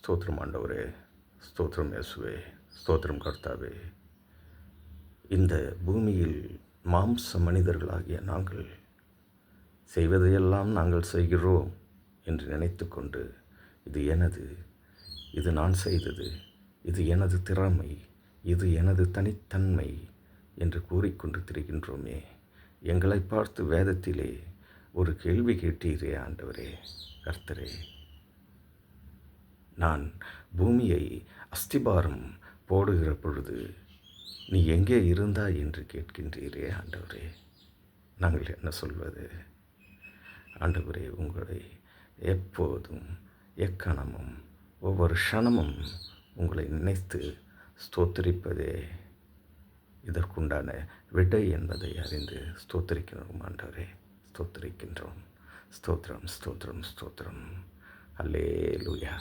ஸ்தோத்திரம் ஆண்டவரே, ஸ்தோத்திரம் இயேசுவே, ஸ்தோத்திரம் கர்த்தாவே. இந்த பூமியில் மாம்ச மனிதர்களாகிய நாங்கள் செய்வதையெல்லாம் நாங்கள் செய்கிறோம் என்று நினைத்து கொண்டு, இது எனது, இது நான் செய்தது, இது எனது திறமை, இது எனது தனித்தன்மை என்று கூறிக்கொண்டு திரிகின்றோமே. எங்களை பார்த்து வேதத்திலே ஒரு கேள்வி கேட்டீரே ஆண்டவரே, கர்த்தரே. நான் பூமியை அஸ்திபாரம் போடுகிற பொழுது நீ எங்கே இருந்தாய் என்று கேட்கின்றீரே ஆண்டவரே. நாங்கள் என்ன சொல்வது? ஆண்டவரே, உங்களை எப்போதும் எக்கணமும் ஒவ்வொரு க்ஷணமும் உங்களை நினைத்து ஸ்தோத்திரிப்பதே இதற்குண்டான விடை என்பதை அறிந்து ஸ்தோத்திரிக்கிறோம் ஆண்டவரே. ஸ்தோத்திரிக்கின்றோம். ஸ்தோத்திரம், ஸ்தோத்திரம், ஸ்தோத்திரம். அல்லேலூயா.